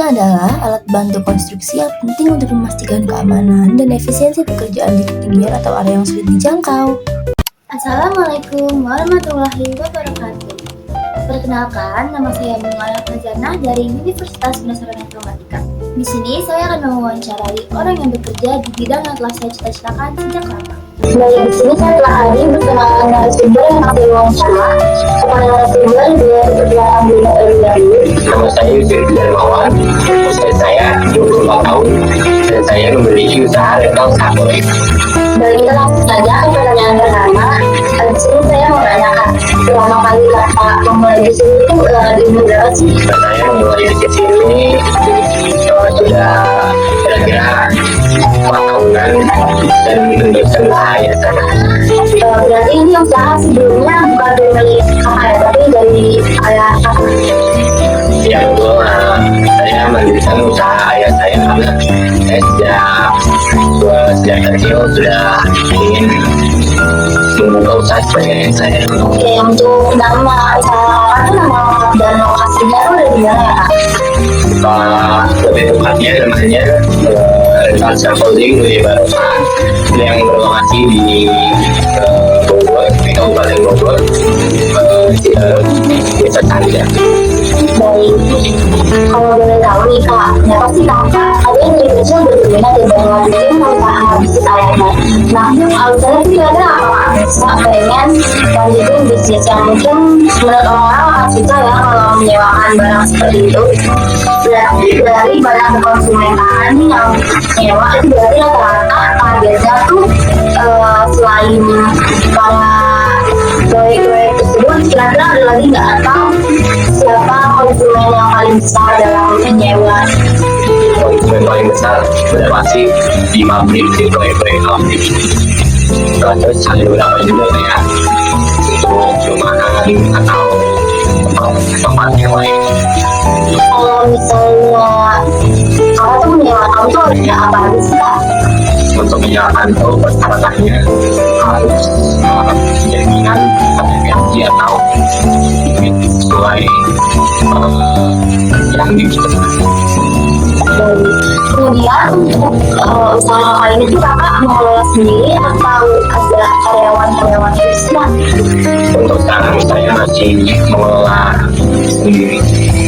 Bangunan adalah alat bantu konstruksi yang penting untuk memastikan keamanan dan efisiensi pekerjaan di ketinggian atau area yang sulit dijangkau. Assalamualaikum warahmatullahi wabarakatuh. Perkenalkan, nama saya Bunga Fazana dari Universitas Penasaran Informatika. Di sini saya akan mewawancarai orang yang bekerja di bidang yang telah saya cita-citakan sejak lama. Baik, di sini saya telah hadir bersama narasumber yang akan diwawancara. Kepada narasumber dia diperkenalkan terlebih dahulu. Nama saya Yusuf Darmawan. Usia saya 24 tahun dan saya memiliki usaha rental sablon. Baik, kita langsung saja ke pertanyaan pertama. Di sini saya mau menanyakan, pertama kali Kakak memulai di sini itu di umur berapa sih? Saya memulai di sini sudah kira-kira 4 tahunan dan meneruskan usaha ya saya. Berarti ini usaha sebelumnya bukan dari Kakak ya, tapi dari ayah Kakak. Ya betul, saya mendirikan usaha ayah saya karena saya sejak kecil sudah ingin membuka usaha seperti yang saya. Oke, untuk nama usaha Kakak nama dan lokasinya itu dari mana ya Kak? Lebih tepatnya namanya rental scaffolding di Barokah yang berlokasi di Bogor, di Kabupaten Bogor, Desa Tanda. Baik, kalau boleh tahu nih Kak, kenapa sih Kakak ada yang dari kecil berminat dan mengikuti usaha bisnis ayahnya? Nah, alasannya sih ada apa bisa pengen lanjutin bisnis yang mungkin menurut orang-orang akan susah ya kalau menyewakan barang seperti itu. Dari banyak konsumen Kakak nih yang nyewa itu berarti rata-rata targetnya tuh selain para proyek-proyek tersebut, kira-kira ada lagi nggak atau siapa konsumen yang paling besar dalam menyewa? Konsumen paling besar sudah pasti di pabrik, di proyek-proyek pabrik. Terus ada beberapa juga ya untuk rumahan atau tempat yang lain. Kalau misalnya kalau tuh menyewa kamu tuh ada apa aja sih Kak? Untuk menjalankan itu persyaratannya harus jaminan garansi atau sesuai yang dibutuhkan. Kemudian untuk usaha kali ini tuh Kakak mengelola sendiri atau ada karyawan-karyawan khususnya? Untuk sekarang saya masih mengelola sendiri.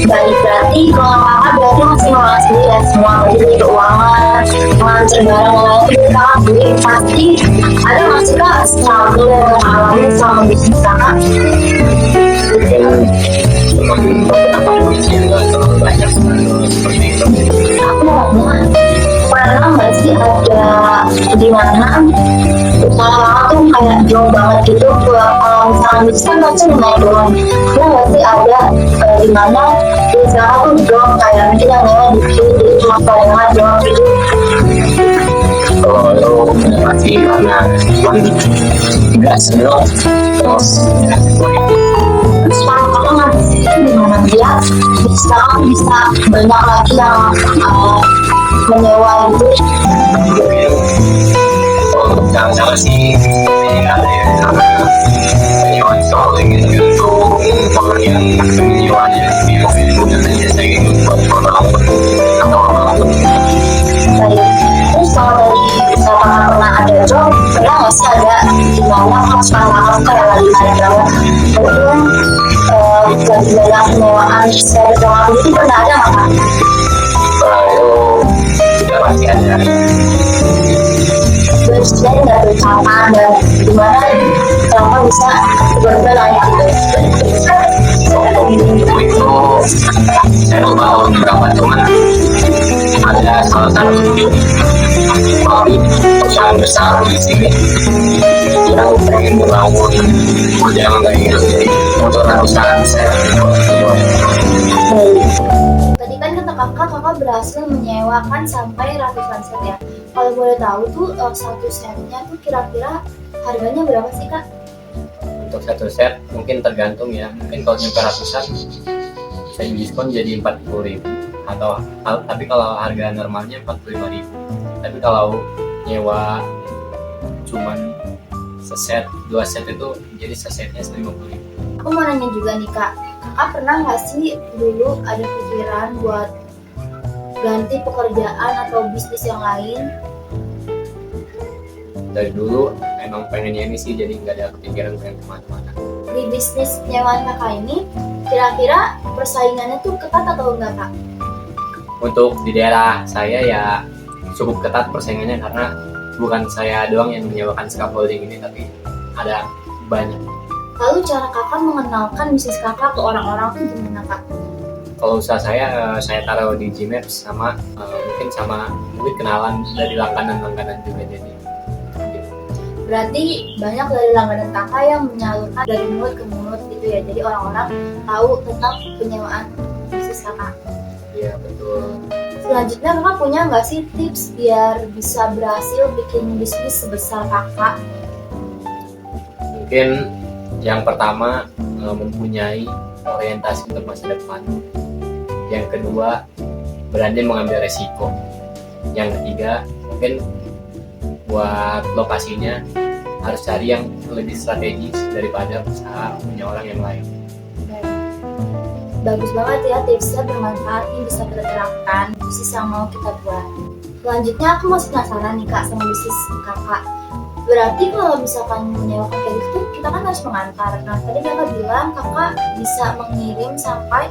Baik, berarti kalau Kakak berarti masih mengelola sendiri ya semua, jadi keuangan, mengatur barang lain itu Kakak sendiri. Pasti ada nggak sih Kak struggle yang mengalami selama bisnis Kakak? Mungkin beberapa kondisi yang nggak terlalu banyak seperti itu. Aku mau nanya, pernah nggak sih ada di mana usaha Kakak tuh kayak jauh banget gitu kalau misalnya bisnis kan pasti naik turun. Pernah nggak sih ada di mana usaha tuh jauh kayak mungkin yang nyewa dikit jadi cuma palingan jauh gitu? Kalau itu pasti karena nggak senang terus Sekarang Kakak ngabisin di mana dia bisa banyak lagi yang menyewa itu. untuk cara sih ada yang karena penyewaan scaffolding itu untuk pengerjaan penyewaannya kemudian jasa itu buat orang atau orang. Baik, terus kalau dari misalkan pernah ada job, pernah nggak sih ada di mana masukan Kakak tuh kayak lagi naik banget, kemudian lagi banyak penyewaan dari orang itu pernah ada nggak Kak? Kalau itu sudah pasti ada. Terus saya nggak bercampur dan gimana Kakak bisa benar-benar naik gitu? Untuk itu saya lupa beberapa teman ada salah satu perusahaan besar di sini yang pengen membangun model kayak gitu untuk perusahaan saya. Tadi kan kata kakak berhasil menyewakan sampai ratusan set ya. Kalau boleh tahu tuh satu setnya tuh kira-kira harganya berapa sih Kak? Untuk satu set mungkin tergantung ya, mungkin kalau nyampe ratusan saya diskon jadi 40.000 atau tapi kalau harga normalnya 45.000. Tapi kalau nyewa cuman seset, 2 set itu jadi sesetnya 50.000. Aku mau nanya juga nih Kak, Kakak pernah nggak sih dulu ada pikiran buat ganti pekerjaan atau bisnis yang lain? Dari dulu emang pengennya ini sih, jadi nggak ada kepikiran pengen kemana-mana. Di bisnis penyewaan kakak ini, kira-kira persaingannya tuh ketat atau enggak kak? Untuk di daerah saya ya cukup ketat persaingannya, karena bukan saya doang yang menyewakan scaffolding ini, tapi ada banyak. Lalu cara kakak mengenalkan bisnis kakak ke orang-orang tuh gimana kak? Kalau usaha saya taruh di Gmaps sama mungkin kenalan dari langganan juga, jadi Berarti banyak dari langganan kakak yang menyalurkan dari mulut ke mulut gitu ya, jadi orang-orang tahu tentang penyewaan bisnis kakak. iya betul. Selanjutnya kakak punya nggak sih tips biar bisa berhasil bikin bisnis sebesar kakak? Mungkin yang pertama mempunyai orientasi untuk masa depan. Yang kedua, berani mengambil resiko. Yang ketiga, mungkin buat lokasinya harus cari yang lebih strategis daripada usaha punya orang yang lain. Bagus banget ya tipsnya, bermanfaat nih, bisa kita terapkan bisnis yang mau kita buat. Selanjutnya aku masih penasaran nih kak sama bisnis kakak. Berarti kalau misalkan menyewakan kayak gitu kita kan harus mengantar. Nah tadi kakak bilang kakak bisa mengirim sampai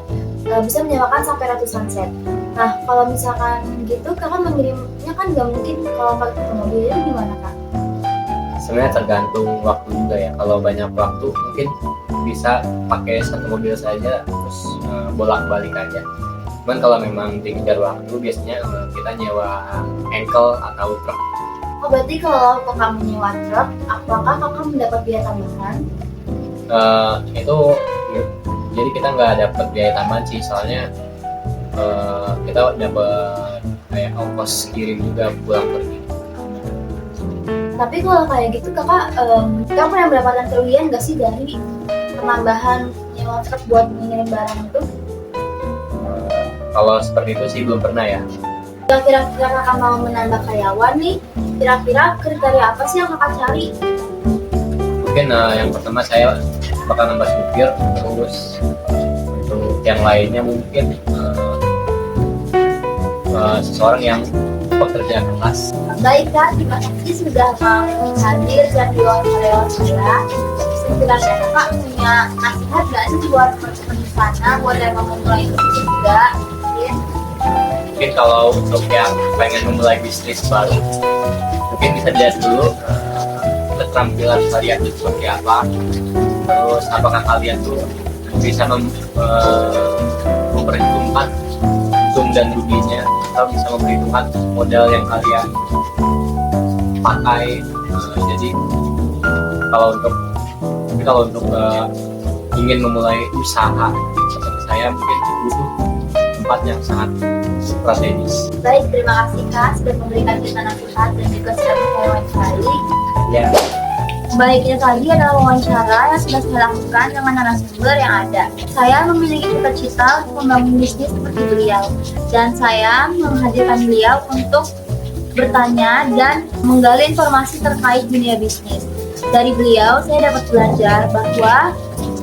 bisa menyewakan sampai ratusan set. Nah kalau misalkan gitu kakak mengirimnya kan nggak mungkin kalau pakai mobil, itu gimana kak? Sebenarnya tergantung waktu juga ya. Kalau banyak waktu mungkin bisa pakai satu mobil saja terus bolak-balik aja. Cuman kalau memang dikejar waktu biasanya kita nyewa engkel atau truk. Oh berarti kalau kakak menyewa truk, apakah kakak mendapat biaya tambahan? Itu jadi kita nggak dapat biaya tambahan sih, soalnya kita dapat kayak ongkos kirim juga pulang pergi. Tapi kalau kayak gitu kakak pernah mendapatkan kerugian nggak sih dari penambahan nyewa truk buat mengirim barang itu? Kalau seperti itu sih belum pernah ya. Kira-kira kakak mau menambah karyawan nih, kira-kira kriteria apa sih yang kakak cari? Mungkin yang pertama saya bakal nambah supir, terus untuk yang lainnya mungkin seseorang yang pekerja keras. Baik kak, terima kasih sudah mau hadir dan diwawancara saya. Sekiranya kakak punya nasihat nggak sih buat teman-teman di sana buat yang mau mulai bisnis juga? Mungkin kalau untuk yang pengen memulai bisnis baru, mungkin bisa dilihat dulu keterampilan kalian itu seperti apa, terus apakah kalian tuh bisa memperhitungkan untung dan ruginya, atau bisa memperhitungkan modal yang kalian pakai. Jadi kalau untuk ingin memulai usaha seperti saya, mungkin butuh tempat yang sangat strategis. Baik, terima kasih kak sudah memberikan kita nasihat dan juga sudah mewawancarai. Ya. Baiknya tadi adalah wawancara yang sudah saya lakukan dengan narasumber yang ada. Saya memiliki cita-cita untuk membangun bisnis seperti beliau, dan saya menghadirkan beliau untuk bertanya dan menggali informasi terkait dunia bisnis. Dari beliau saya dapat belajar bahwa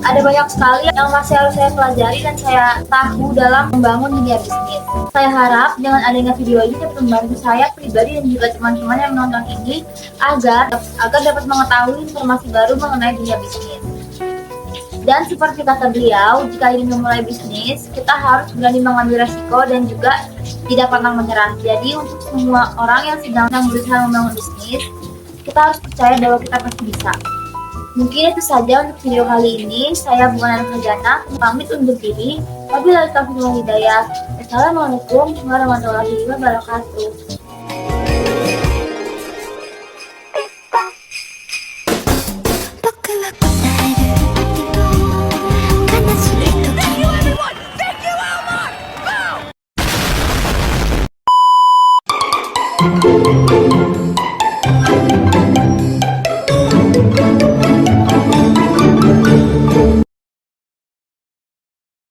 ada banyak sekali yang masih harus saya pelajari dan saya tahu dalam membangun dunia bisnis. Saya harap dengan adanya video ini dapat membantu saya pribadi dan juga teman-teman yang menonton ini agar dapat mengetahui informasi baru mengenai dunia bisnis. Dan seperti kata beliau, jika ingin memulai bisnis, kita harus berani mengambil resiko dan juga tidak pantang menyerah. Jadi untuk semua orang yang sedang berusaha membangun bisnis, kita harus percaya bahwa kita pasti bisa. Mungkin itu saja untuk video kali ini. Saya Bunga Narjana, pamit undur diri. Wabillahi taufiq wal hidayah. Assalamualaikum warahmatullahi wabarakatuh. Everyone, pick your arm up! Boom!